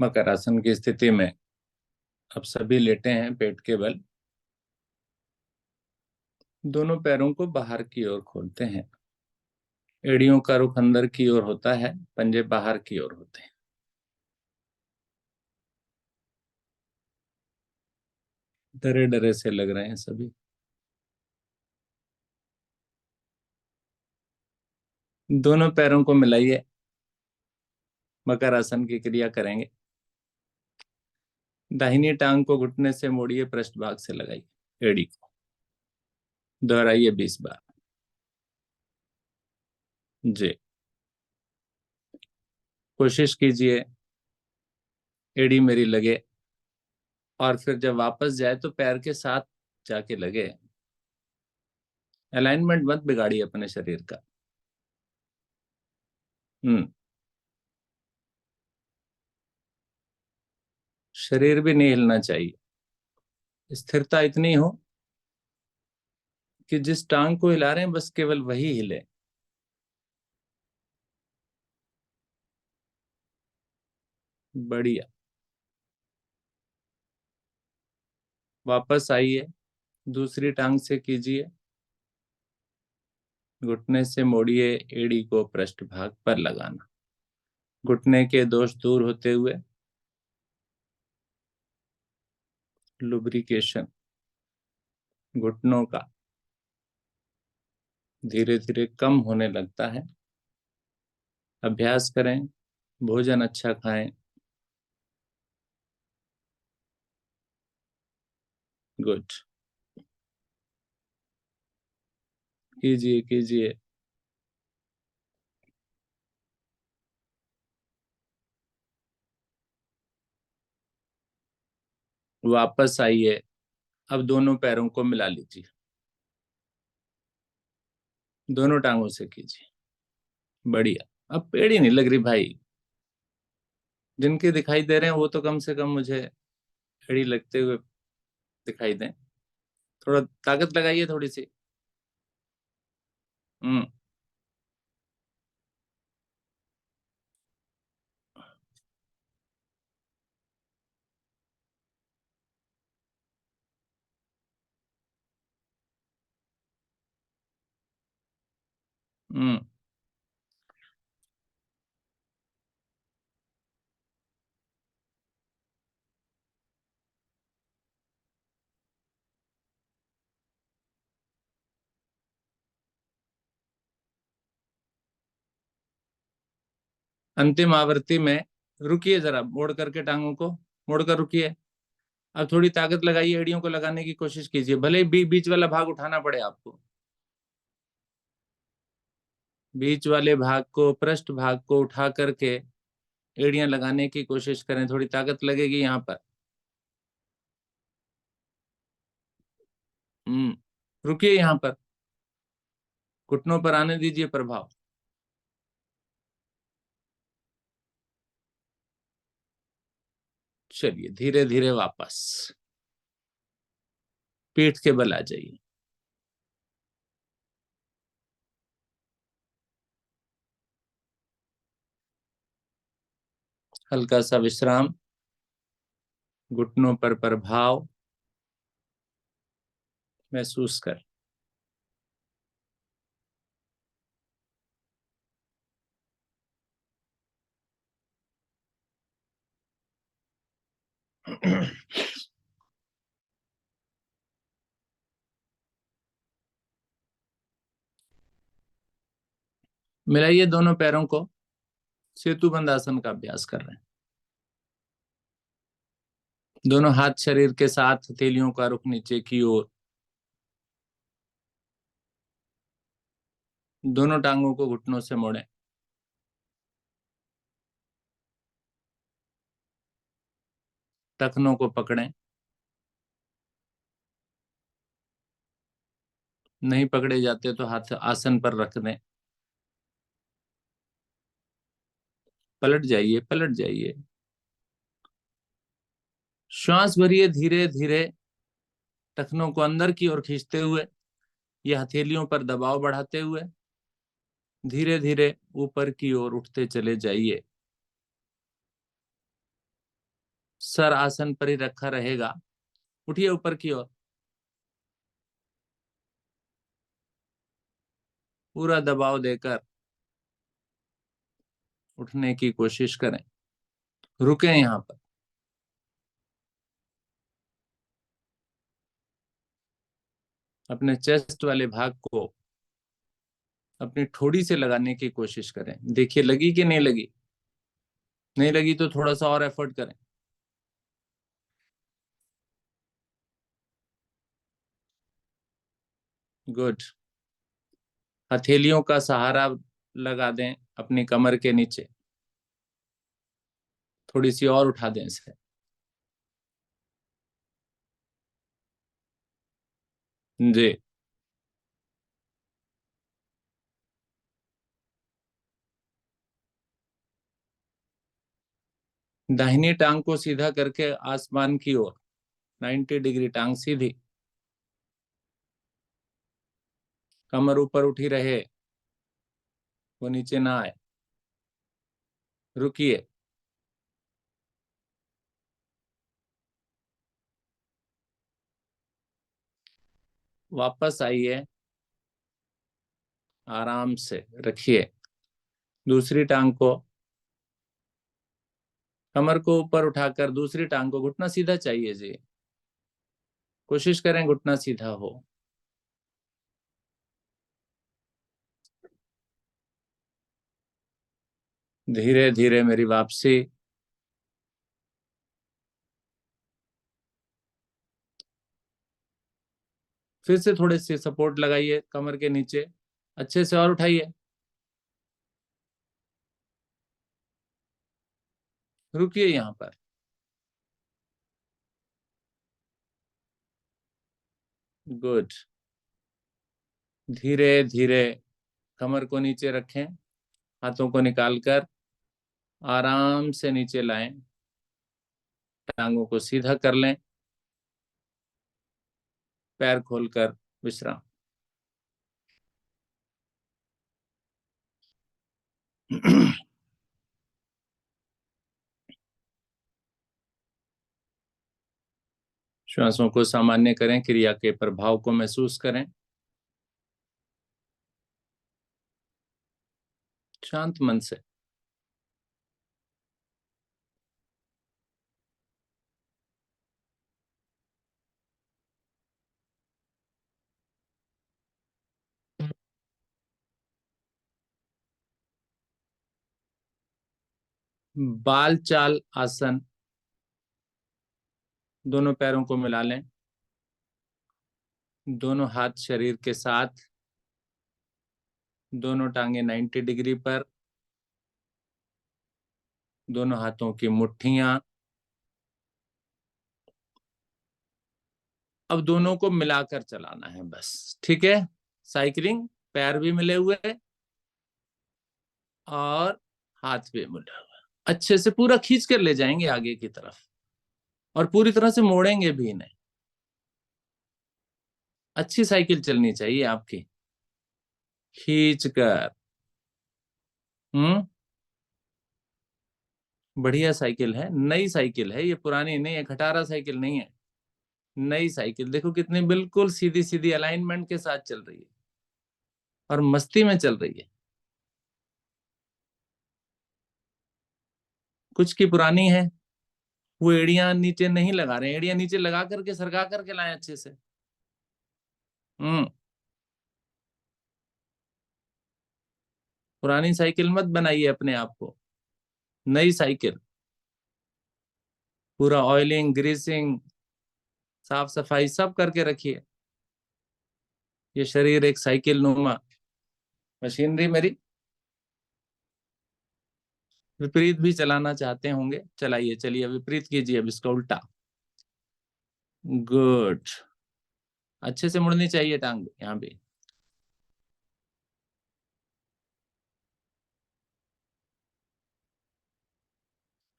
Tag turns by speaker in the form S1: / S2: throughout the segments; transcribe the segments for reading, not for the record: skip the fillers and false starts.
S1: मकर आसन की स्थिति में अब सभी लेटे हैं पेट के बल। दोनों पैरों को बाहर की ओर खोलते हैं। एड़ियों का रुख अंदर की ओर होता है, पंजे बाहर की ओर होते हैं। डरे डरे से लग रहे हैं सभी। दोनों पैरों को मिलाइए। मकर आसन की क्रिया करेंगे। दाहिनी टांग को घुटने से मोड़िए, पृष्ठ भाग से लगाइए एड़ी को। दोहराइए 20 बार। जी। कोशिश कीजिए एड़ी मेरी लगे, और फिर जब वापस जाए तो पैर के साथ जाके लगे। अलाइनमेंट मत बिगाड़िए अपने शरीर का। हम्म। शरीर भी नहीं हिलना चाहिए। स्थिरता इतनी हो कि जिस टांग को हिला रहे हैं बस केवल वही हिले। बढ़िया। वापस आइए, दूसरी टांग से कीजिए। घुटने से मोड़िए, एड़ी को पृष्ठ भाग पर लगाना। घुटने के दोष दूर होते हुए लुब्रिकेशन घुटनों का धीरे धीरे कम होने लगता है। अभ्यास करें, भोजन अच्छा खाएं। गुड। कीजिए कीजिए। वापस आइए। अब दोनों पैरों को मिला लीजिए। दोनों टांगों से कीजिए। बढ़िया। अब पेड़ ही नहीं लग रही भाई। जिनके दिखाई दे रहे हैं वो तो कम से कम मुझे एड़ी लगते हुए दिखाई दें। थोड़ा ताकत लगाइए, थोड़ी सी। हम्म। हम्म। अंतिम आवृत्ति में रुकिए, जरा मोड़ करके टांगों को मोड़ कर रुकिए। अब थोड़ी ताकत लगाइए, एड़ियों को लगाने की कोशिश कीजिए, भले ही बीच वाला भाग उठाना पड़े आपको। बीच वाले भाग को, पृष्ठ भाग को उठा करके एड़ियां लगाने की कोशिश करें। थोड़ी ताकत लगेगी यहाँ पर। हम्म। रुकिए यहाँ पर। घुटनों पर आने दीजिए प्रभाव। चलिए धीरे धीरे वापस पीठ के बल आ जाइए। हल्का सा विश्राम। घुटनों पर प्रभाव महसूस कर। मिलाइए दोनों पैरों को। सेतु बंद आसन का अभ्यास कर रहे हैं। दोनों हाथ शरीर के साथ, हथेलियों का रुख नीचे की ओर। दोनों टांगों को घुटनों से मोड़ें। टखनों को पकड़ें। नहीं पकड़े जाते तो हाथ आसन पर रख दें। पलट जाइए, पलट जाइए। श्वास भरिए धीरे धीरे, टखनों को अंदर की ओर खींचते हुए या हथेलियों पर दबाव बढ़ाते हुए धीरे धीरे ऊपर की ओर उठते चले जाइए। सर आसन पर ही रखा रहेगा। उठिए ऊपर की ओर, पूरा दबाव देकर उठने की कोशिश करें। रुकें यहाँ पर। अपने चेस्ट वाले भाग को अपनी ठोड़ी से लगाने की कोशिश करें। देखिए लगी कि नहीं लगी। नहीं लगी तो थोड़ा सा और एफर्ट करें। गुड। हथेलियों का सहारा लगा दें अपनी कमर के नीचे। थोड़ी सी और उठा दें इसे। जी। दाहिनी टांग को सीधा करके आसमान की ओर, 90 डिग्री टांग सीधी। कमर ऊपर उठी रहे, वो नीचे ना आए। रुकिए। वापस आइए। आराम से रखिए दूसरी टांग को। कमर को ऊपर उठाकर दूसरी टांग को, घुटना सीधा चाहिए जी। कोशिश करें घुटना सीधा हो। धीरे धीरे मेरी वापसी। फिर से थोड़े से सपोर्ट लगाइए कमर के नीचे। अच्छे से और उठाइए। रुकिए यहाँ पर। गुड। धीरे धीरे कमर को नीचे रखें। हाथों को निकालकर आराम से नीचे लाएं। टांगों को सीधा कर लें। पैर खोलकर विश्राम। श्वासों को सामान्य करें, क्रिया के प्रभाव को महसूस करें। शांत मन से। बाल चाल आसन। दोनों पैरों को मिला लें। दोनों हाथ शरीर के साथ। दोनों टांगे 90 डिग्री पर। दोनों हाथों की मुट्ठियां। अब दोनों को मिलाकर चलाना है बस, ठीक है। साइकिलिंग। पैर भी मिले हुए और हाथ भी मिला हुआ। अच्छे से पूरा खींच कर ले जाएंगे आगे की तरफ, और पूरी तरह से मोड़ेंगे भी नहीं। अच्छी साइकिल चलनी चाहिए आपकी। खींच कर। हम्म। बढ़िया साइकिल है, नई साइकिल है ये, पुरानी नहीं है, खटारा साइकिल नहीं है। नई साइकिल देखो कितनी बिल्कुल सीधी सीधी अलाइनमेंट के साथ चल रही है, और मस्ती में चल रही है। कुछ की पुरानी है, वो एड़ियां नीचे नहीं लगा रहे हैं। एड़ियां नीचे लगा करके सरका करके लाएं अच्छे से। हम्म। पुरानी साइकिल मत बनाइए अपने आप को। नई साइकिल। पूरा ऑयलिंग ग्रीसिंग साफ सफाई सब करके रखिए। ये शरीर एक साइकिल नुमा मशीनरी मेरी। विपरीत भी चलाना चाहते होंगे, चलाइए। चलिए विपरीत कीजिए, अब इसका उल्टा। गुड। अच्छे से मुड़नी चाहिए टांग यहाँ भी।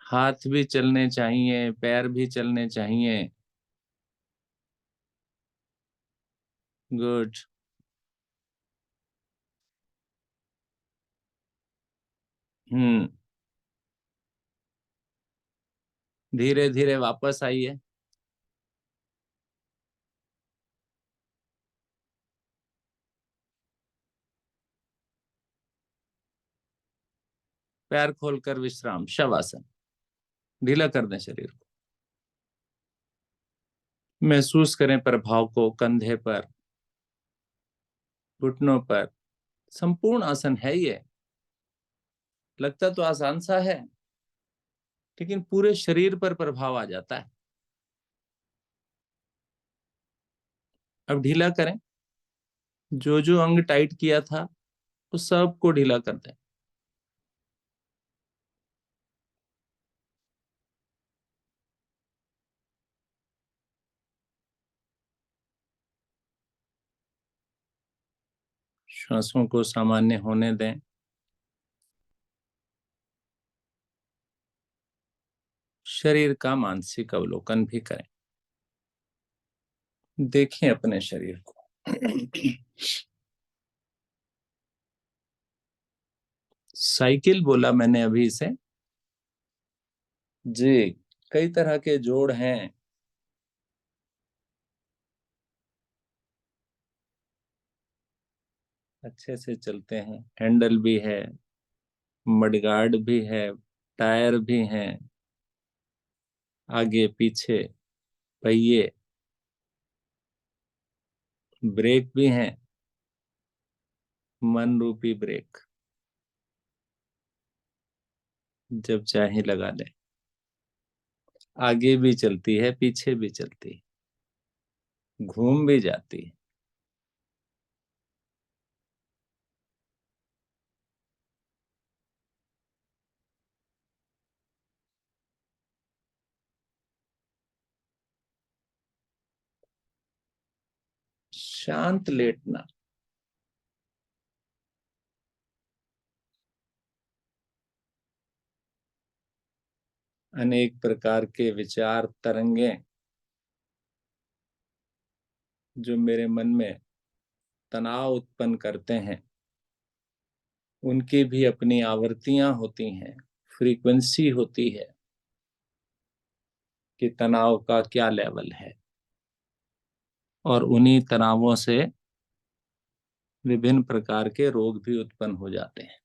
S1: हाथ भी चलने चाहिए, पैर भी चलने चाहिए। गुड। हम्म। धीरे धीरे वापस आइए। पैर खोलकर विश्राम, शवासन। ढीला कर दें शरीर को। महसूस करें प्रभाव को कंधे पर, घुटनों पर। संपूर्ण आसन है ये। लगता तो आसान सा है, लेकिन पूरे शरीर पर प्रभाव आ जाता है। अब ढीला करें। जो जो अंग टाइट किया था उस सब को ढीला कर दें। श्वासों को सामान्य होने दें। शरीर का मानसिक अवलोकन भी करें। देखें अपने शरीर को। साइकिल बोला मैंने अभी इसे। जी, कई तरह के जोड़ हैं। अच्छे से चलते हैं। हैंडल भी है, मडगार्ड भी है, टायर भी हैं, आगे पीछे पहिए, ब्रेक भी हैं, मन रूपी ब्रेक। जब चाहे लगा ले। आगे भी चलती है, पीछे भी चलती है, घूम भी जाती है। शांत लेटना। अनेक प्रकार के विचार तरंगे जो मेरे मन में तनाव उत्पन्न करते हैं, उनकी भी अपनी आवृत्तियां होती हैं, फ्रीक्वेंसी होती है कि तनाव का क्या लेवल है। और उन्हीं तनावों से विभिन्न प्रकार के रोग भी उत्पन्न हो जाते हैं।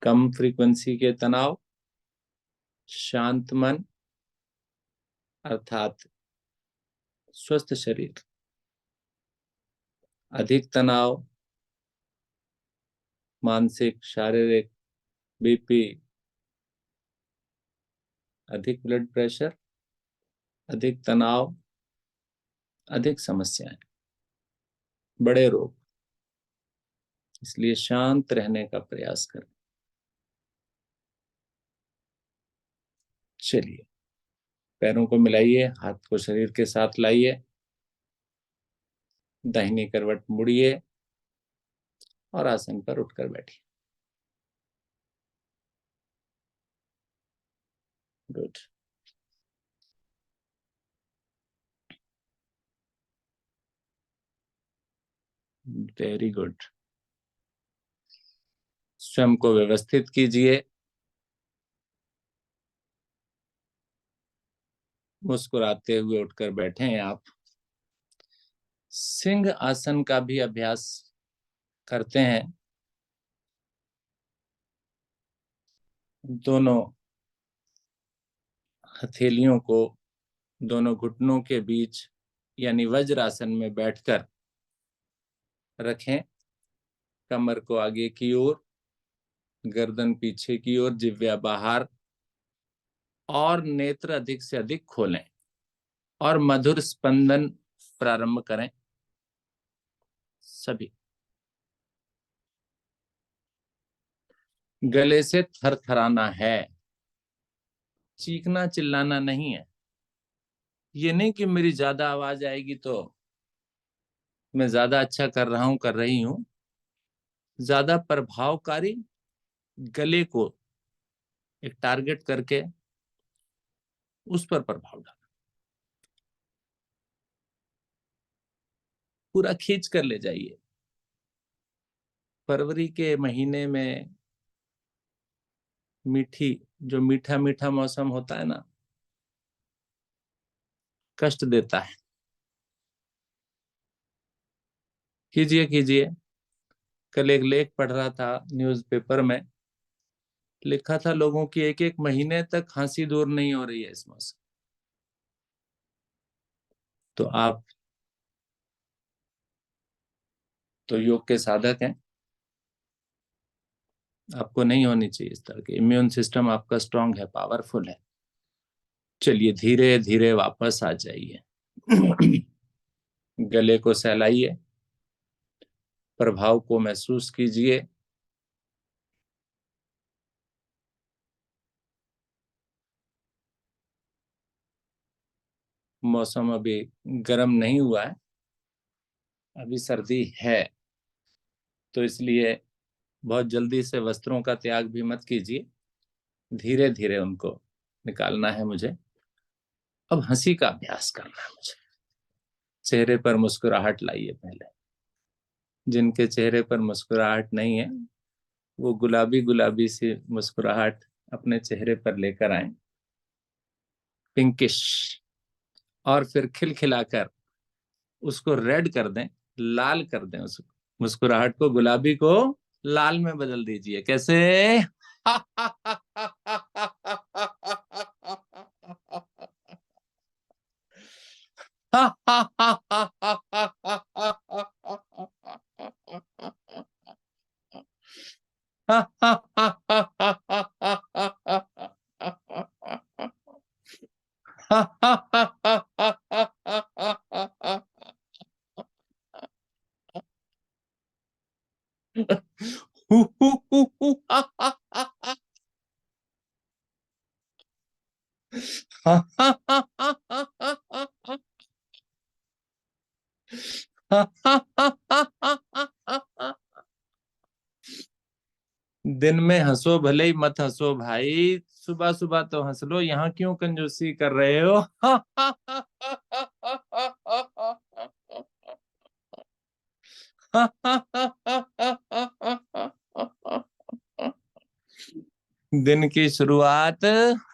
S1: कम फ्रीक्वेंसी के तनाव, शांत मन अर्थात स्वस्थ शरीर। अधिक तनाव, मानसिक, शारीरिक, बीपी, अधिक ब्लड प्रेशर, अधिक तनाव, अधिक समस्याएं, बड़े रोग। इसलिए शांत रहने का प्रयास करें। चलिए, पैरों को मिलाइए, हाथ को शरीर के साथ लाइए, दाहिनी करवट मुड़िए और आसन पर उठकर बैठिए। गुड। Very good. स्वयं को व्यवस्थित कीजिए। मुस्कुराते हुए उठकर बैठे हैं आप। सिंह आसन का भी अभ्यास करते हैं। दोनों हथेलियों को दोनों घुटनों के बीच यानी वज्रासन में बैठकर रखें। कमर को आगे की ओर, गर्दन पीछे की ओर, जिह्वा बाहर, और नेत्र अधिक से अधिक खोलें और मधुर स्पंदन प्रारंभ करें। सभी गले से थरथराना है, चीखना चिल्लाना नहीं है। ये नहीं कि मेरी ज्यादा आवाज आएगी तो मैं ज्यादा अच्छा कर रहा हूं, कर रही हूं। ज्यादा प्रभावकारी गले को एक टारगेट करके उस पर प्रभाव डाल, पूरा खींच कर ले जाइए। फरवरी के महीने में मीठी, जो मीठा मीठा मौसम होता है ना, कष्ट देता है। कीजिए कीजिए। कल एक लेख पढ़ रहा था न्यूज़पेपर में, लिखा था लोगों की एक एक महीने तक खांसी दूर नहीं हो रही है इस मौसम। तो आप तो योग के साधक हैं, आपको नहीं होनी चाहिए इस तरह की। इम्यून सिस्टम आपका स्ट्रांग है, पावरफुल है। चलिए धीरे धीरे वापस आ जाइए। गले को सहलाइए, प्रभाव को महसूस कीजिए। मौसम अभी गर्म नहीं हुआ है, अभी सर्दी है, तो इसलिए बहुत जल्दी से वस्त्रों का त्याग भी मत कीजिए, धीरे धीरे उनको निकालना है मुझे। अब हंसी का अभ्यास करना है मुझे। चेहरे पर मुस्कुराहट लाइए पहले। जिनके चेहरे पर मुस्कुराहट नहीं है, वो गुलाबी गुलाबी सी मुस्कुराहट अपने चेहरे पर लेकर आए, पिंकिश। और फिर खिलखिलाकर उसको रेड कर दें, लाल कर दें। उस मुस्कुराहट को, गुलाबी को लाल में बदल दीजिए। कैसे? दिन में हंसो भले ही मत हंसो भाई, सुबह सुबह तो हंस लो। यहाँ क्यों कंजूसी कर रहे हो? दिन की शुरुआत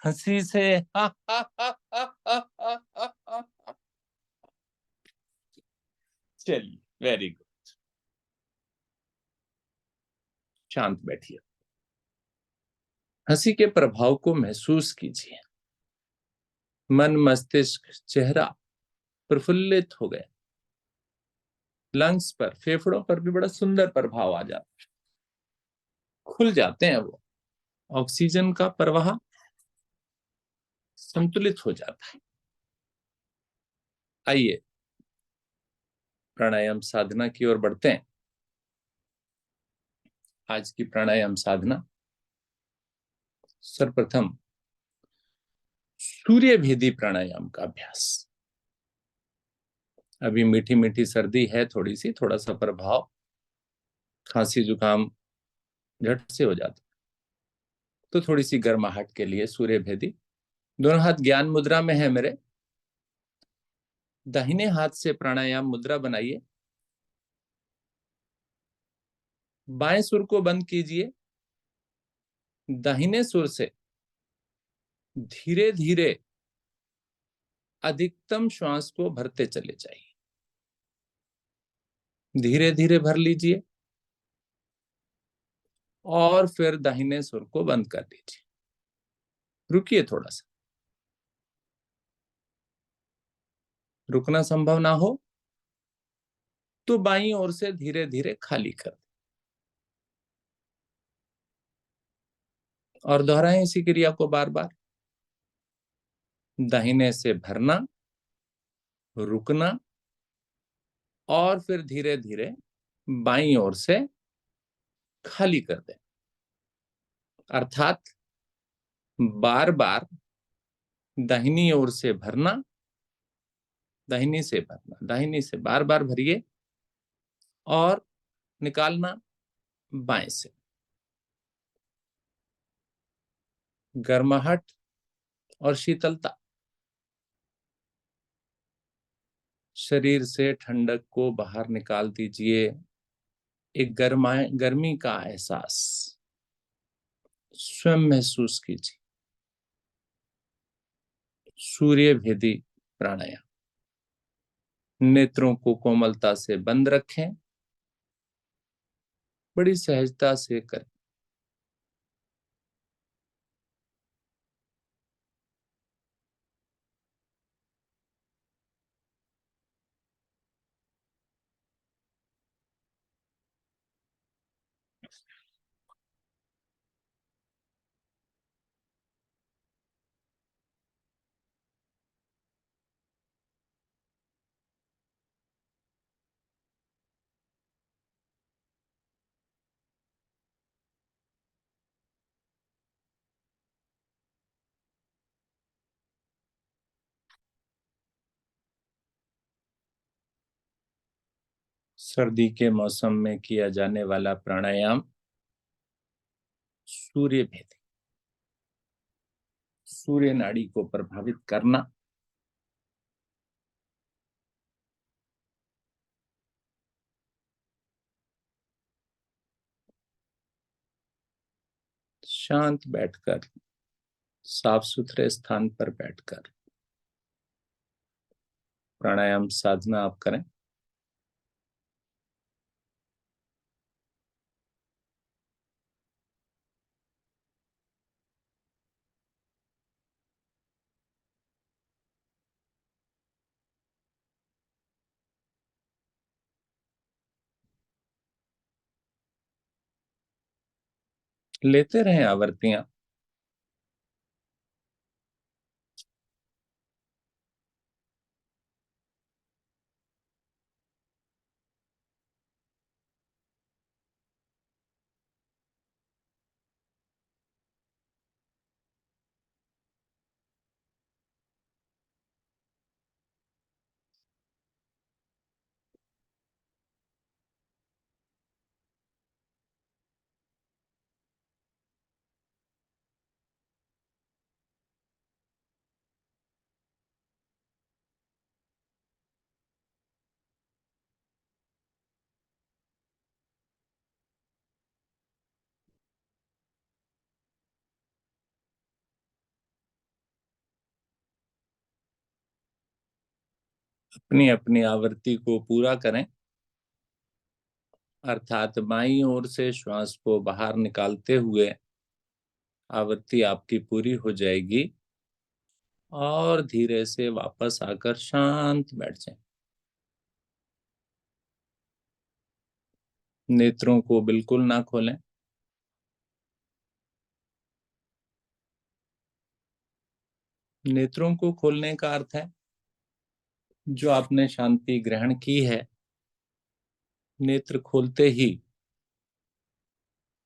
S1: हंसी से। चलिए, वेरी गुड। शांत बैठिए, हंसी के प्रभाव को महसूस कीजिए। मन, मस्तिष्क, चेहरा प्रफुल्लित हो गए। लंग्स पर, फेफड़ों पर भी बड़ा सुंदर प्रभाव आ जाता है, खुल जाते हैं वो। ऑक्सीजन का प्रवाह संतुलित हो जाता है। आइए प्राणायाम साधना की ओर बढ़ते हैं। आज की प्राणायाम साधना, सर्वप्रथम सूर्य भेदी प्राणायाम का अभ्यास। अभी मीठी मीठी सर्दी है, थोड़ी सी, थोड़ा सा प्रभाव खांसी जुकाम झट से हो जाता, तो थोड़ी सी गर्माहट के लिए सूर्य भेदी। दोनों हाथ ज्ञान मुद्रा में है मेरे। दाहिने हाथ से प्राणायाम मुद्रा बनाइए, बाएं सुर को बंद कीजिए, दाहिने सुर से धीरे धीरे अधिकतम श्वास को भरते चले जाइए। धीरे धीरे भर लीजिए और फिर दाहिने सुर को बंद कर दीजिए। रुकिए थोड़ा सा। रुकना संभव ना हो तो बाईं ओर से धीरे धीरे खाली कर दें और दोहराएं इसी क्रिया को बार बार। दाहिने से भरना, रुकना और फिर धीरे धीरे बाईं ओर से खाली कर दें। अर्थात बार बार दाहिनी ओर से भरना, दाहिनी से भरना, दाहिनी से बार बार भरिए और निकालना बाएं से। गर्माहट और शीतलता, शरीर से ठंडक को बाहर निकाल दीजिए। एक गर्मी का एहसास, स्वयं महसूस कीजिए। सूर्य भेदी प्राणायाम। नेत्रों को कोमलता से बंद रखें, बड़ी सहजता से करें। सर्दी के मौसम में किया जाने वाला प्राणायाम सूर्य भेदी। सूर्य नाड़ी को प्रभावित करना। शांत बैठकर, साफ सुथरे स्थान पर बैठकर प्राणायाम साधना आप करें। लेते रहें आवर्तियां। अपनी अपनी आवृत्ति को पूरा करें, अर्थात बाईं ओर से श्वास को बाहर निकालते हुए आवृत्ति आपकी पूरी हो जाएगी और धीरे से वापस आकर शांत बैठ जाएं। नेत्रों को बिल्कुल ना खोलें। नेत्रों को खोलने का अर्थ है जो आपने शांति ग्रहण की है, नेत्र खोलते ही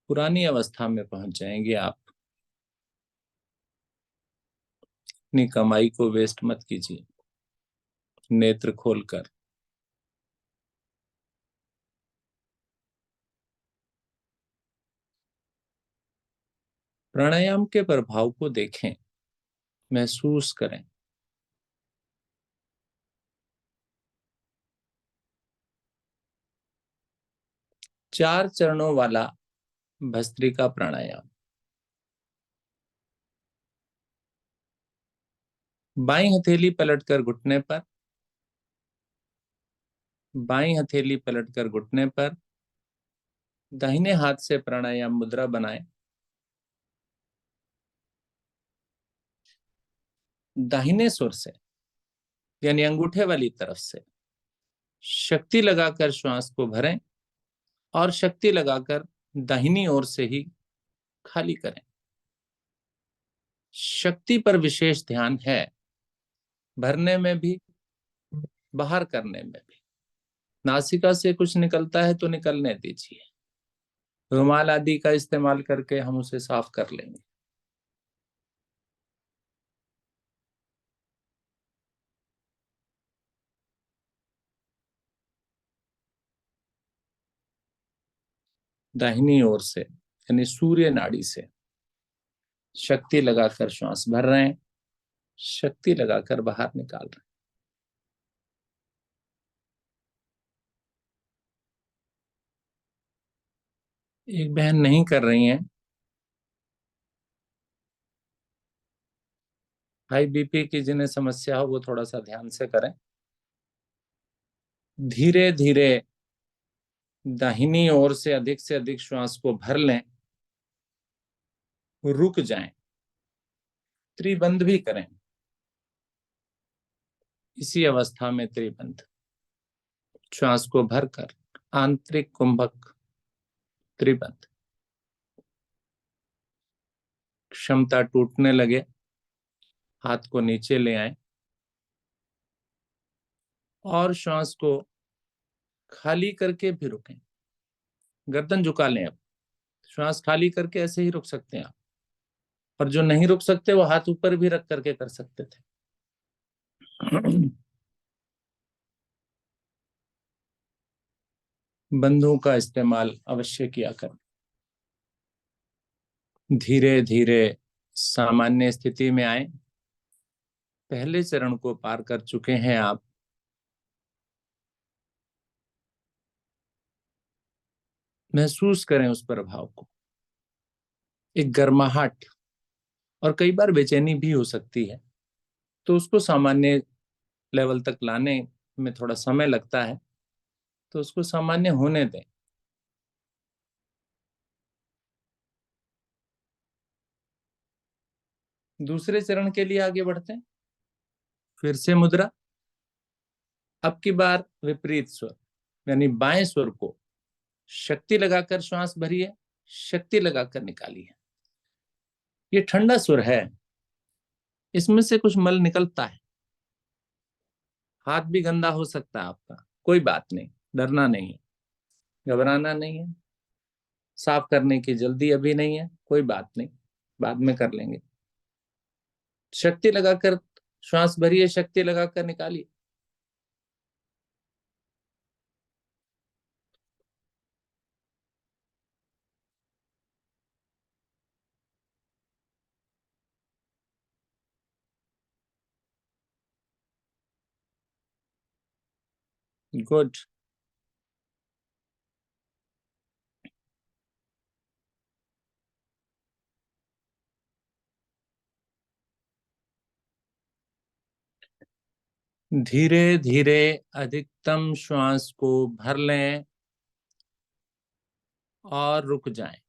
S1: पुरानी अवस्था में पहुंच जाएंगे आप। अपनी कमाई को वेस्ट मत कीजिए। नेत्र खोलकर प्राणायाम के प्रभाव को देखें, महसूस करें। चार चरणों वाला भस्त्रिका प्राणायाम। बाईं हथेली पलटकर घुटने पर, बाईं हथेली पलटकर घुटने पर, दाहिने हाथ से प्राणायाम मुद्रा बनाएं। दाहिने सुर से यानी अंगूठे वाली तरफ से शक्ति लगाकर श्वास को भरें और शक्ति लगाकर दाहिनी ओर से ही खाली करें। शक्ति पर विशेष ध्यान है, भरने में भी बाहर करने में भी। नासिका से कुछ निकलता है तो निकलने दीजिए, रुमाल आदि का इस्तेमाल करके हम उसे साफ कर लेंगे। दाहिनी ओर से यानी सूर्य नाड़ी से शक्ति लगाकर श्वास भर रहे हैं, शक्ति लगाकर बाहर निकाल रहे हैं। एक बहन नहीं कर रही हैं, हाई बीपी की जिन्हें समस्या हो वो थोड़ा सा ध्यान से करें। धीरे धीरे दाहिनी ओर से अधिक श्वास को भर लें, रुक जाएं, त्रिबंध भी करें। इसी अवस्था में त्रिबंध, श्वास को भरकर आंतरिक कुंभक त्रिबंध। क्षमता टूटने लगे, हाथ को नीचे ले आए और श्वास को खाली करके भी रुकें। गर्दन झुका लें। अब श्वास खाली करके ऐसे ही रुक सकते हैं आप, और जो नहीं रुक सकते वो हाथ ऊपर भी रख करके कर सकते थे। बंधों का इस्तेमाल अवश्य किया करें। धीरे धीरे सामान्य स्थिति में आए। पहले चरण को पार कर चुके हैं आप। महसूस करें उस प्रभाव को, एक गर्माहट, और कई बार बेचैनी भी हो सकती है, तो उसको सामान्य लेवल तक लाने में थोड़ा समय लगता है, तो उसको सामान्य होने दें। दूसरे चरण के लिए आगे बढ़ते हैं। फिर से मुद्रा। अब की बार विपरीत स्वर, यानी बाएं स्वर को शक्ति लगाकर श्वास भरिए, शक्ति लगाकर निकालिए। ये ठंडा स्वर है, इसमें से कुछ मल निकलता है, हाथ भी गंदा हो सकता है आपका, कोई बात नहीं, डरना नहीं है, घबराना नहीं है, साफ करने की जल्दी अभी नहीं है, कोई बात नहीं, बाद में कर लेंगे। शक्ति लगाकर श्वास भरिए, शक्ति लगाकर निकालिए। गुड। धीरे धीरे अधिकतम श्वास को भर लें और रुक जाएं,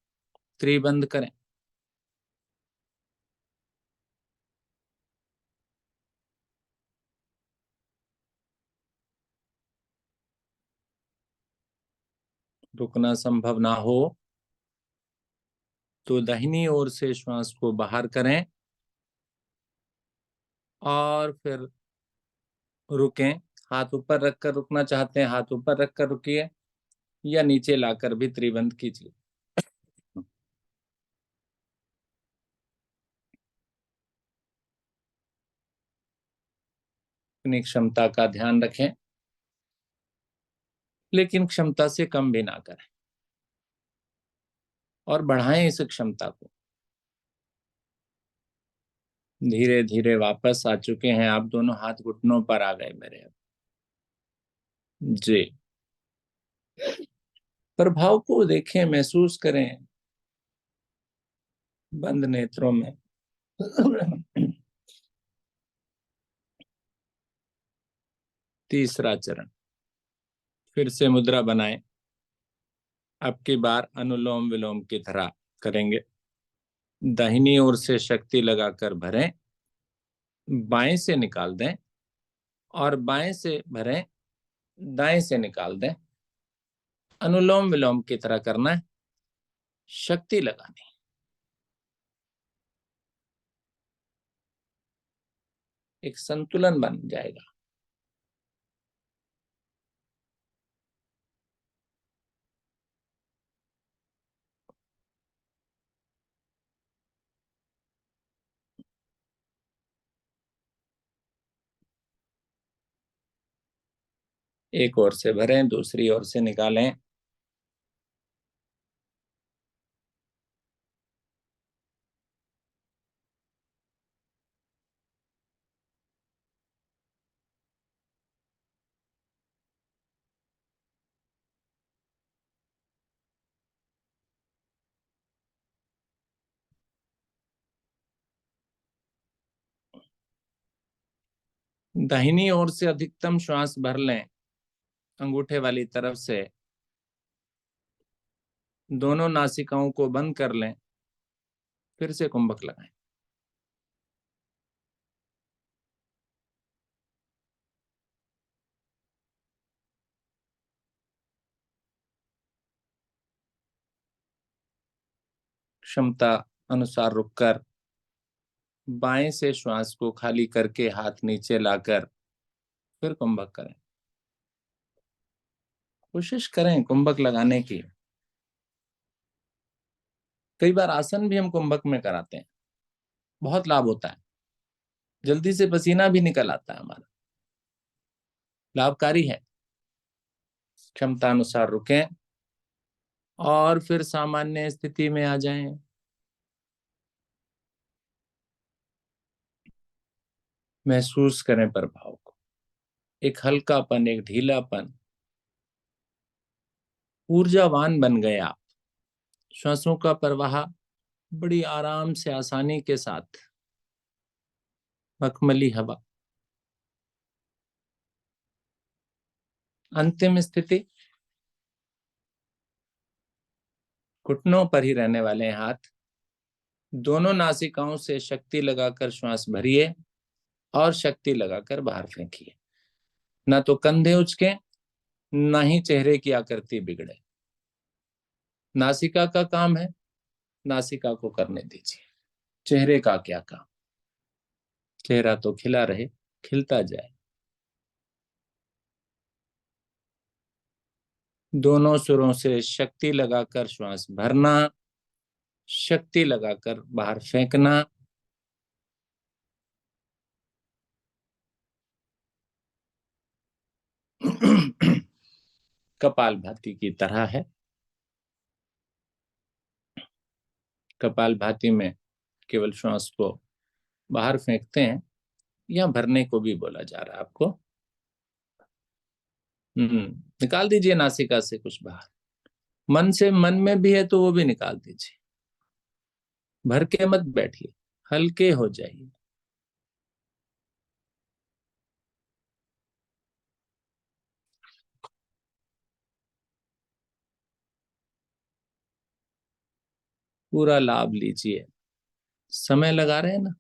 S1: त्रिबंध करें। रुकना संभव ना हो तो दाहिनी ओर से श्वास को बाहर करें और फिर रुकें। हाथ ऊपर रखकर रुकना चाहते हैं, हाथ ऊपर रखकर रुकिए, या नीचे लाकर भी त्रिबंध कीजिए। अपनी क्षमता का ध्यान रखें, लेकिन क्षमता से कम भी ना करें, और बढ़ाएं इस क्षमता को। धीरे धीरे वापस आ चुके हैं आप, दोनों हाथ घुटनों पर आ गए मेरे अब। जी। प्रभाव को देखें, महसूस करें बंद नेत्रों में। तीसरा चरण, फिर से मुद्रा बनाएं। अब की बार अनुलोम विलोम की तरह करेंगे। दाहिनी ओर से शक्ति लगाकर भरें, बाएं से निकाल दें, और बाएं से भरें, दाएं से निकाल दें। अनुलोम विलोम की तरह करना है, शक्ति लगानी। एक संतुलन बन जाएगा। एक ओर से भरें, दूसरी ओर से निकालें। दाहिनी ओर से अधिकतम श्वास भर लें, अंगूठे वाली तरफ से। दोनों नासिकाओं को बंद कर लें, फिर से कुंभक लगाएं। क्षमता अनुसार रुककर बाएं से श्वास को खाली करके हाथ नीचे लाकर फिर कुंभक करें। कोशिश करें कुंभक लगाने की। कई बार आसन भी हम कुंभक में कराते हैं, बहुत लाभ होता है, जल्दी से पसीना भी निकल आता है हमारा, लाभकारी है। क्षमता अनुसार रुकें और फिर सामान्य स्थिति में आ जाएं। महसूस करें प्रभाव को, एक हल्कापन, एक ढीलापन, ऊर्जावान बन गए आप। श्वासों का प्रवाह बड़ी आराम से, आसानी के साथ, मखमली हवा। अंतिम स्थिति, घुटनों पर ही रहने वाले हाथ, दोनों नासिकाओं से शक्ति लगाकर श्वास भरिए और शक्ति लगाकर बाहर फेंकिए। ना तो कंधे उचके, ना ही चेहरे की आकृति बिगड़े। नासिका का काम है, नासिका को करने दीजिए। चेहरे का क्या काम, चेहरा तो खिला रहे, खिलता जाए। दोनों सुरों से शक्ति लगाकर श्वास भरना, शक्ति लगाकर बाहर फेंकना। कपालभाति की तरह है। कपालभाति में केवल श्वास को बाहर फेंकते हैं, या भरने को भी बोला जा रहा है आपको। निकाल दीजिए नासिका से कुछ बाहर। मन से, मन में भी है तो वो भी निकाल दीजिए। भर के मत बैठिए, हल्के हो जाइए। पूरा लाभ लीजिए। समय लगा रहे हैं ना,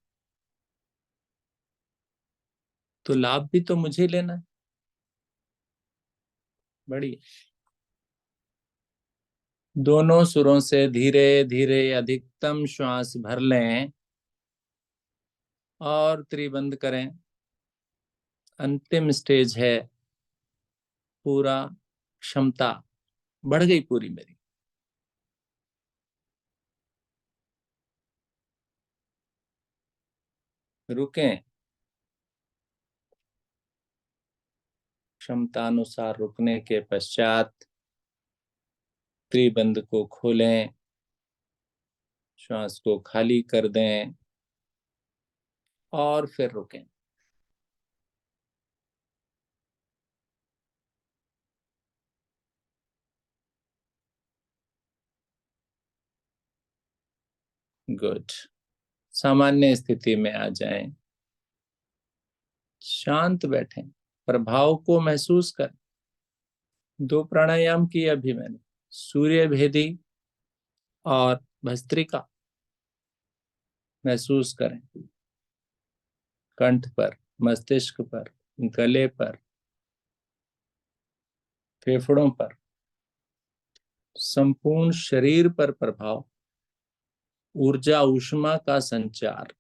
S1: तो लाभ भी तो मुझे लेना है। बढ़िया। दोनों सुरों से धीरे धीरे अधिकतम श्वास भर लें और त्रिबंध करें। अंतिम स्टेज है, पूरा क्षमता बढ़ गई पूरी मेरी। रुकें। क्षमता अनुसार रुकने के पश्चात त्रिबंध को खोलें, श्वास को खाली कर दें और फिर रुकें। गुड। सामान्य स्थिति में आ जाएं, शांत बैठें, प्रभाव को महसूस करें। 2 प्राणायाम किए अभी मैंने, सूर्य भेदी और भस्त्रिका। महसूस करें, कंठ पर, मस्तिष्क पर, गले पर, फेफड़ों पर, संपूर्ण शरीर पर प्रभाव, ऊर्जा ऊष्मा का संचार।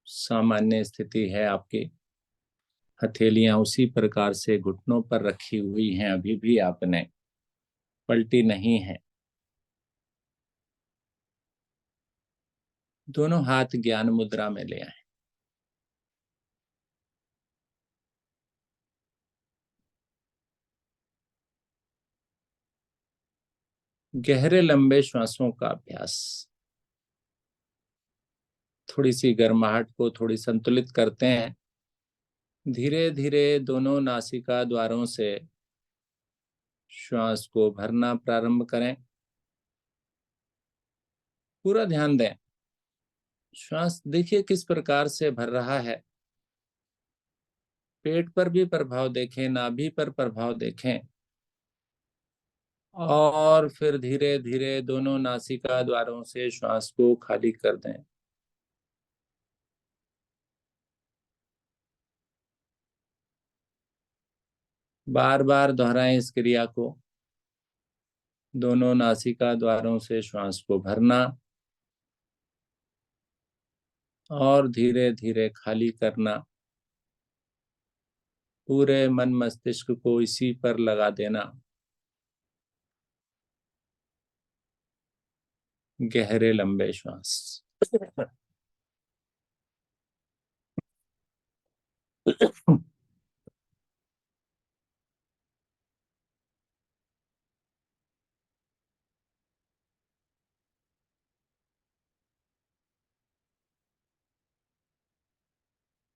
S1: सामान्य स्थिति है आपकी। हथेलियां उसी प्रकार से घुटनों पर रखी हुई हैं, अभी भी आपने पलटी नहीं है। दोनों हाथ ज्ञान मुद्रा में ले आए। गहरे लंबे श्वासों का अभ्यास थोड़ी सी गर्माहट को थोड़ी संतुलित करते हैं। धीरे धीरे दोनों नासिका द्वारों से श्वास को भरना प्रारंभ करें। पूरा ध्यान दें। श्वास देखिए किस प्रकार से भर रहा है। पेट पर भी प्रभाव देखें, नाभि पर प्रभाव देखें, और फिर धीरे धीरे दोनों नासिका द्वारों से श्वास को खाली कर दें। बार बार दोहराएं इस क्रिया को। दोनों नासिका द्वारों से श्वास को भरना और धीरे धीरे खाली करना। पूरे मन मस्तिष्क को इसी पर लगा देना। गहरे लंबे श्वास।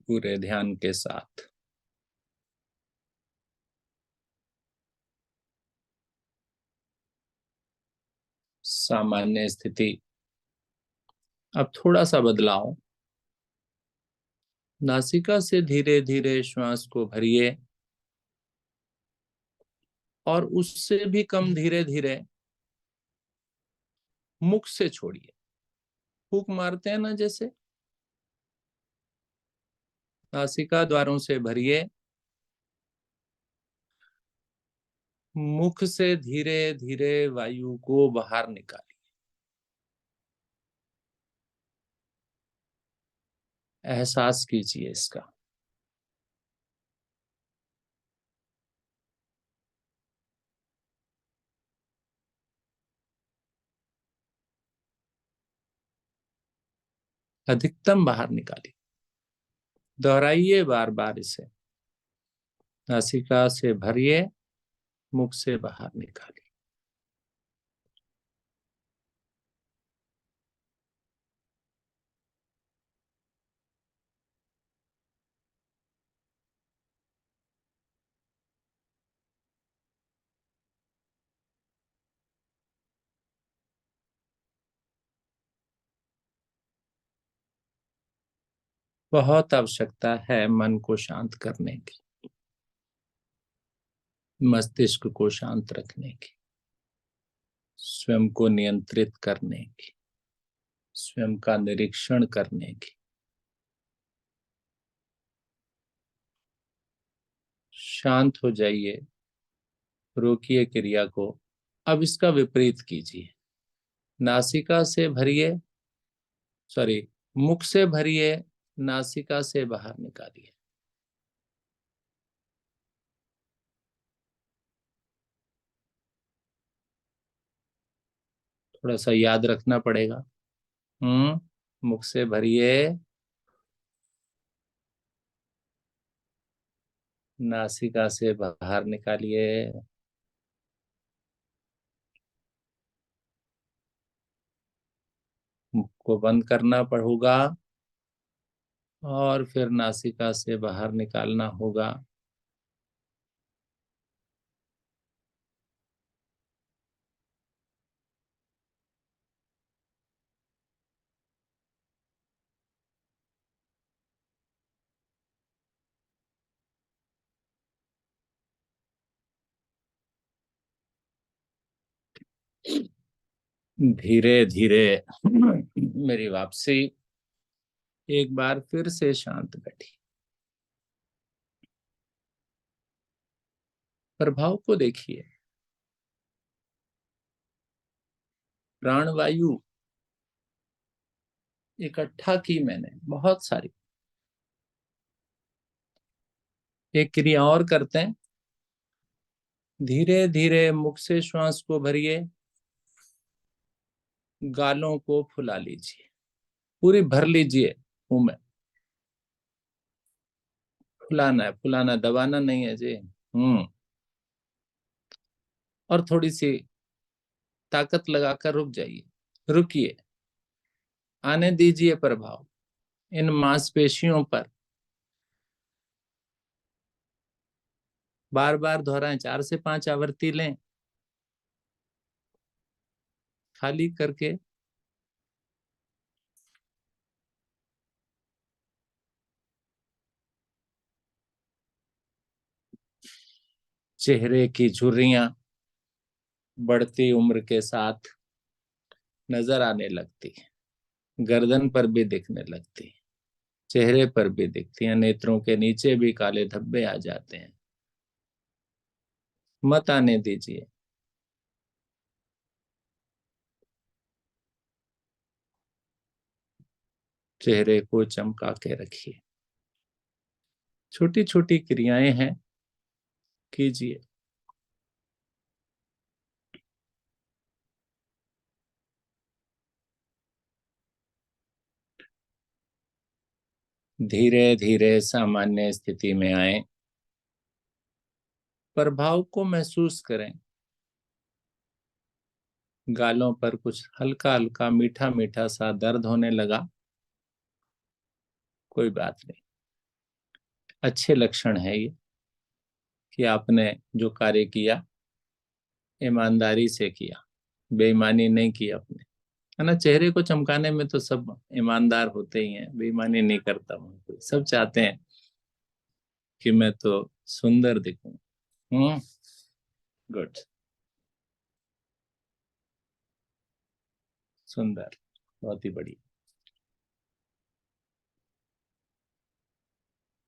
S1: पूरे ध्यान के साथ। सामान्य स्थिति। अब थोड़ा सा बदलाव। नासिका से धीरे धीरे श्वास को भरिए और उससे भी कम धीरे धीरे मुख से छोड़िए। फूंक मारते हैं ना जैसे। नासिका द्वारों से भरिए, मुख से धीरे धीरे वायु को बाहर निकालिए। एहसास कीजिए इसका। अधिकतम बाहर निकालिए। दोहराइए बार बार इसे। नासिका से भरिए, मुख से बाहर निकालिए। बहुत आवश्यकता है मन को शांत करने की, मस्तिष्क को शांत रखने की, स्वयं को नियंत्रित करने की, स्वयं का निरीक्षण करने की। शांत हो जाइए, रोकिए क्रिया को। अब इसका विपरीत कीजिए। नासिका से भरिए, सॉरी, मुख से भरिए, नासिका से बाहर निकालिए। थोड़ा सा याद रखना पड़ेगा। मुख से भरिए, नासिका से बाहर निकालिए। मुख को बंद करना पड़ेगा और फिर नासिका से बाहर निकालना होगा। धीरे धीरे मेरी वापसी। एक बार फिर से शांत बैठी। प्रभाव को देखिए। प्राणवायु इकट्ठा की मैंने बहुत सारी। एक क्रिया और करते हैं। धीरे धीरे मुख से श्वास को भरिए, गालों को फुला लीजिए, पूरी भर लीजिए मुंह में। फुलाना है, फुलाना, दबाना नहीं है जी। और थोड़ी सी ताकत लगाकर रुक जाइए। रुकिए, आने दीजिए प्रभाव इन मांसपेशियों पर। बार बार दोहराएं, 4 से 5 आवृत्ति लें, खाली करके चेहरे की झुर्रियां बढ़ती उम्र के साथ नजर आने लगती, गर्दन पर भी दिखने लगती, चेहरे पर भी दिखती हैं, नेत्रों के नीचे भी काले धब्बे आ जाते हैं। मत आने दीजिए। चेहरे को चमका के रखिए। छोटी छोटी क्रियाएं हैं, कीजिए। धीरे धीरे सामान्य स्थिति में आए। प्रभाव को महसूस करें। गालों पर कुछ हल्का हल्का मीठा मीठा सा दर्द होने लगा, कोई बात नहीं। अच्छे लक्षण है ये कि आपने जो कार्य किया ईमानदारी से किया, बेईमानी नहीं की आपने, है ना। चेहरे को चमकाने में तो सब ईमानदार होते ही हैं, बेईमानी नहीं करता हूँ कोई। सब चाहते हैं कि मैं तो सुंदर दिखूं। हम्म। गुड। सुंदर, बहुत ही बढ़िया।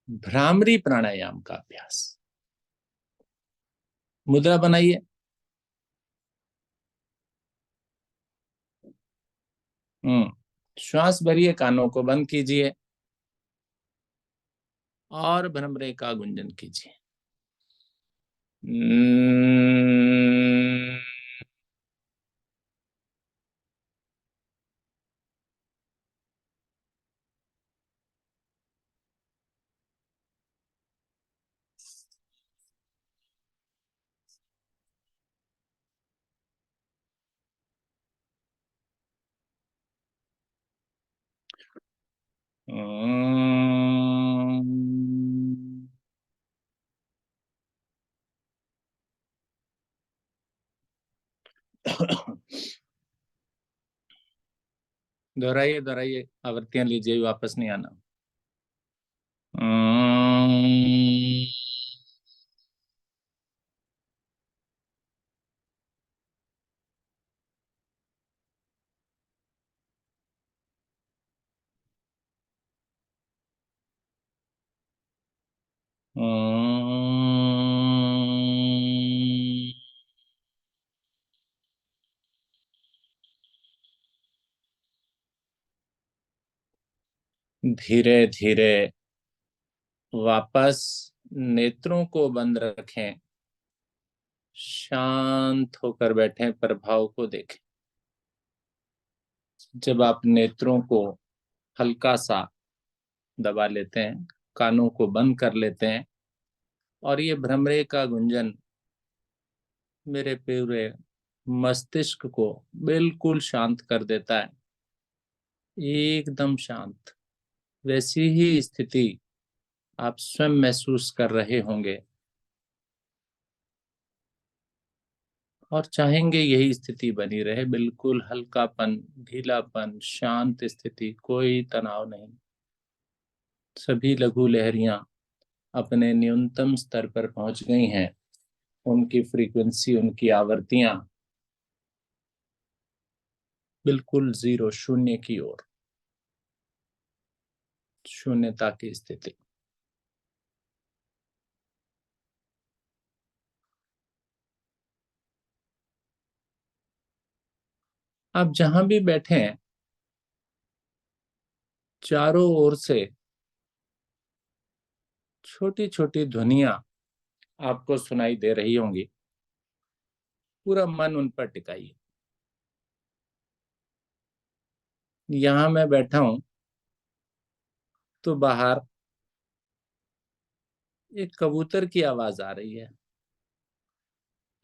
S1: भ्रामरी प्राणायाम का अभ्यास। मुद्रा बनाइए। हम्म। श्वास भरिए, कानों को बंद कीजिए और भ्रमरे का गुंजन कीजिए। दोहराइए दोहराइए, आवृत्तियां लीजिए, वापस नहीं आना। धीरे धीरे वापस नेत्रों को बंद रखें, शांत होकर बैठें, प्रभाव को देखें। जब आप नेत्रों को हल्का सा दबा लेते हैं, कानों को बंद कर लेते हैं और ये भ्रमरे का गुंजन मेरे पूरे मस्तिष्क को बिल्कुल शांत कर देता है, एकदम शांत। वैसी ही स्थिति आप स्वयं महसूस कर रहे होंगे और चाहेंगे यही स्थिति बनी रहे, बिल्कुल हल्कापन, ढीलापन, शांत स्थिति, कोई तनाव नहीं। सभी लघु लहरियां अपने न्यूनतम स्तर पर पहुंच गई हैं। उनकी फ्रीक्वेंसी, उनकी आवृत्तियां बिल्कुल जीरो, शून्य की ओर, शून्यता की स्थिति। आप जहां भी बैठे हैं, चारों ओर से छोटी छोटी ध्वनियां आपको सुनाई दे रही होंगी। पूरा मन उन पर टिकाइए। यहां मैं बैठा हूं तो बाहर एक कबूतर की आवाज आ रही है,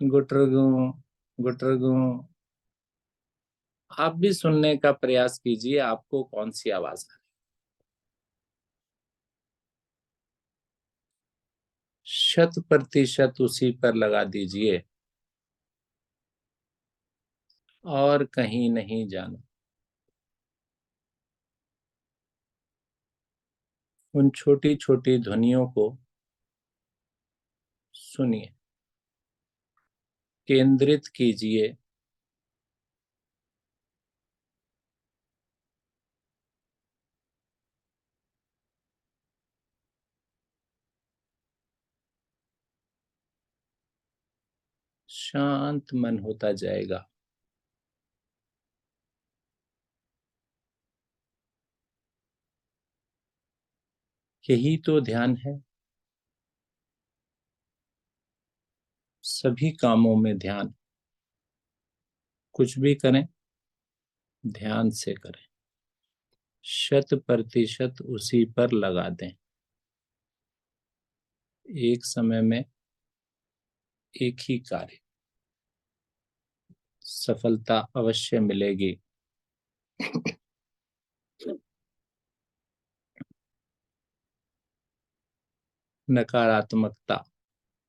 S1: गुटरगू गुटरगू। आप भी सुनने का प्रयास कीजिए, आपको कौन सी आवाज आ रही है। 100% उसी पर लगा दीजिए और कहीं नहीं जाना। उन छोटी छोटी ध्वनियों को सुनिए। केंद्रित कीजिए। शांत मन होता जाएगा। यही तो ध्यान है। सभी कामों में ध्यान। कुछ भी करें, ध्यान से करें। 100% उसी पर लगा दें। एक समय में एक ही कार्य, सफलता अवश्य मिलेगी। नकारात्मकता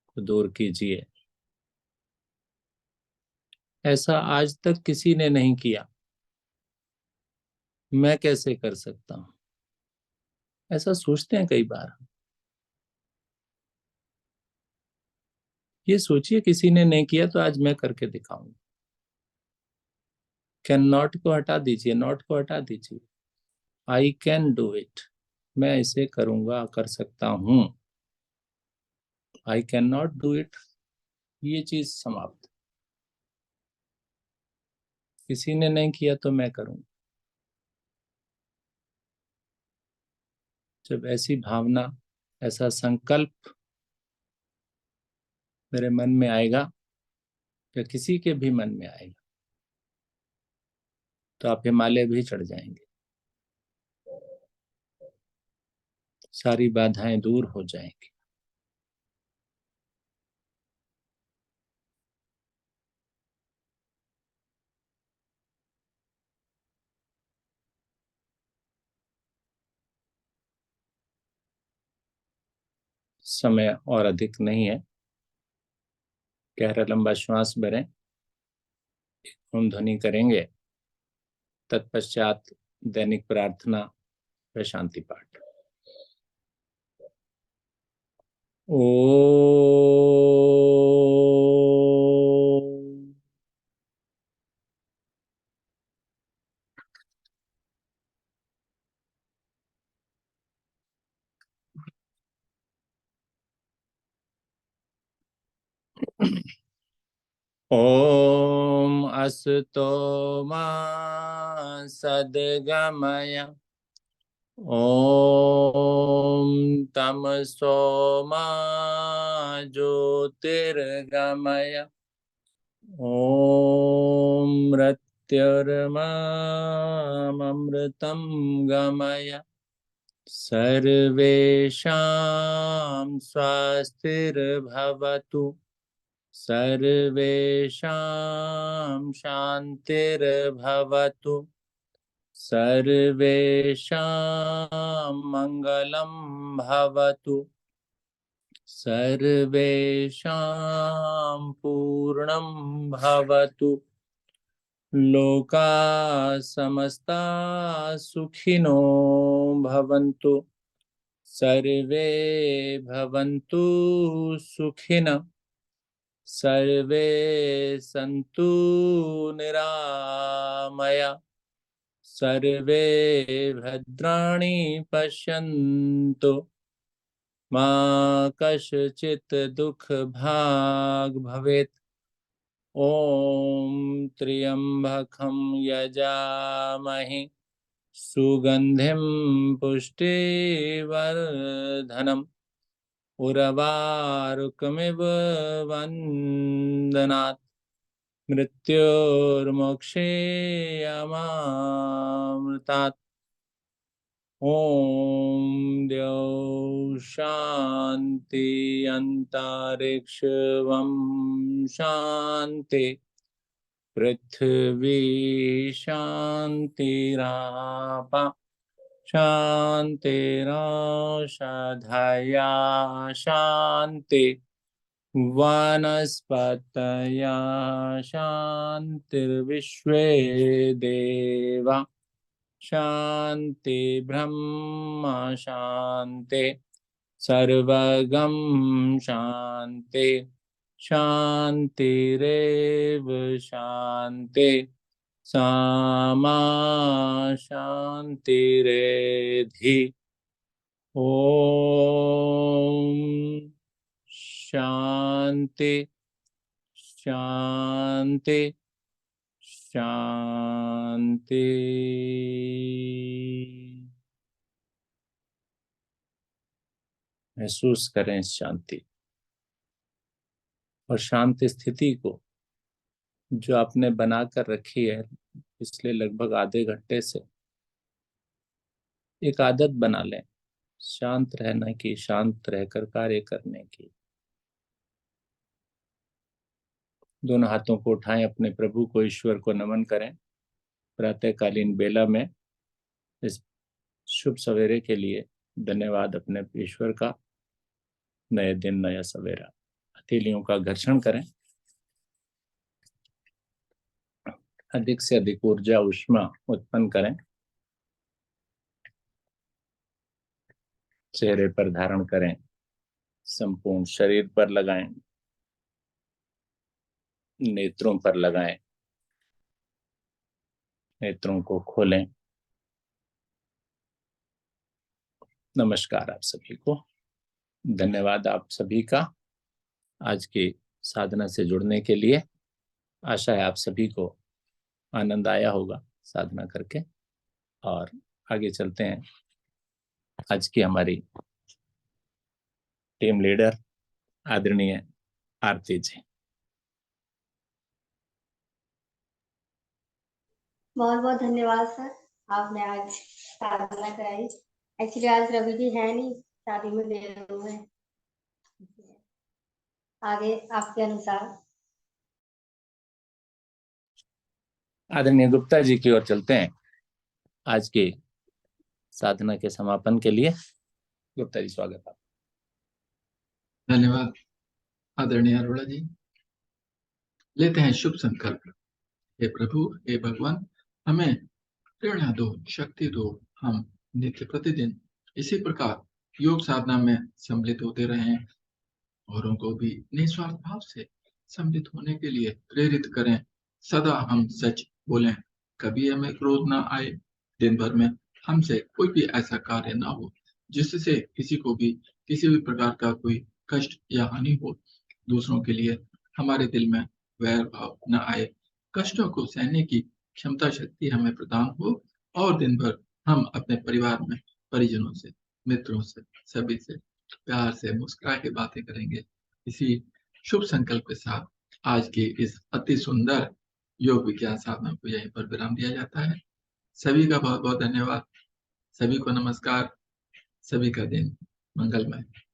S1: को दूर कीजिए। ऐसा आज तक किसी ने नहीं किया, मैं कैसे कर सकता हूं? ऐसा सोचते हैं कई बार। ये सोचिए किसी ने नहीं किया तो आज मैं करके दिखाऊंगा। कैन नॉट को हटा दीजिए, नॉट को हटा दीजिए। I can do it. मैं इसे करूंगा, कर सकता हूं। I can not do it, ये चीज समाप्त। किसी ने नहीं किया तो मैं करूंगा। जब ऐसी भावना, ऐसा संकल्प मेरे मन में आएगा या किसी के भी मन में आएगा, तो आप हिमालय भी चढ़ जाएंगे। सारी बाधाएं दूर हो जाएंगी। समय और अधिक नहीं है। गहरा लंबा श्वास भरें, ओम ध्वनि करेंगे, तत्पश्चात दैनिक प्रार्थना व शांति पाठ। ओ ओम असतो मा सद्गमय। ओम तमसो मा ज्योतिर्गमय। ओम मृत्युर्मामृतं गमय। सर्वेषां स्वस्तिर्भवतु। सर्वेषां शान्तिर्भवतु। सर्वेषां मङ्गलं भवतु। सर्वेषां पूर्णं भवतु। लोका समस्ता सुखिनो भवन्तु। सर्वे भवन्तु सुखिनः। सर्वे सन्तु निरामया। सर्वे भद्राणि पश्यन्तु। मा कश्चित् दुःखभाग् भवेत्। ॐ त्र्यम्बकं यजामहे सुगन्धिं पुष्टिवर्धनम् उर्वारुकमिव वन्दनात्। मृत्योर्मोक्षेयमामृतात्। ॐ द्यौः शान्ति अन्तरिक्षं शान्ति। पृथ्वी शान्तिराप शान्तिरोषधया शान्ति। वनस्पतयः शान्तिर्विश्वे देवा शान्ति। ब्रह्म शान्ति। सर्वगं शान्ति। शान्तिरेव शान्ति सामा शान्तिरेधि। ओम शांति शांति शांति। महसूस करें इस शांति और शांति स्थिति को जो आपने बनाकर रखी है पिछले लगभग आधे घंटे से। एक आदत बना लें शांत रहने की, शांत रहकर कार्य करने की। दोनों हाथों को उठाएं, अपने प्रभु को, ईश्वर को नमन करें। प्रातःकालीन बेला में इस शुभ सवेरे के लिए धन्यवाद अपने ईश्वर का। नए दिन नया सवेरा। हथेलियों का घर्षण करें। अधिक से अधिक ऊर्जा ऊष्मा उत्पन्न करें। चेहरे पर धारण करें, संपूर्ण शरीर पर लगाएं, नेत्रों पर लगाएं, नेत्रों को खोलें। नमस्कार आप सभी को। धन्यवाद आप सभी का आज की साधना से जुड़ने के लिए। आशा है आप सभी को आनंद आया होगा साधना करके। और आगे चलते हैं। आज की हमारी टीम लीडर आदरणीय आरती जी।
S2: बहुत बहुत धन्यवाद सर, आपने आज साधना कराई। एक्चुअली आज रवि जी है नहीं, शादी में गए हुए हैं। आगे आपके अनुसार
S1: आदरणीय गुप्ता जी की ओर चलते हैं आज की साधना के समापन के लिए। गुप्ता जी स्वागत है।
S3: धन्यवाद आदरणीय अरोड़ा जी। लेते हैं शुभ संकल्प। हे प्रभु, हे भगवान, हमें प्रेरणा दो, शक्ति दो। हम नित्य प्रतिदिन इसी प्रकार योग साधना में सम्मिलित होते रहें। औरों को भी निस्वार्थ भाव से सम्मिलित होने के लिए प्रेरित करें। सदा हम सच बोलें, कभी हमें क्रोध ना आए। दिन भर में हमसे कोई भी ऐसा कार्य ना हो जिससे किसी को भी किसी भी प्रकार का कोई कष्ट या हानि हो। दूसरों के लिए हमारे दिल में वैर भाव न आए। कष्टों को सहने की क्षमता शक्ति हमें प्रदान हो और दिन भर हम अपने परिवार में परिजनों से, मित्रों से, सभी से प्यार से मुस्कुरा के बातें करेंगे। इसी शुभ संकल्प के साथ आज की इस अति सुंदर योग विज्ञान साधना को यहीं पर विराम दिया जाता है। सभी का बहुत बहुत धन्यवाद। सभी को नमस्कार। सभी का दिन मंगलमय।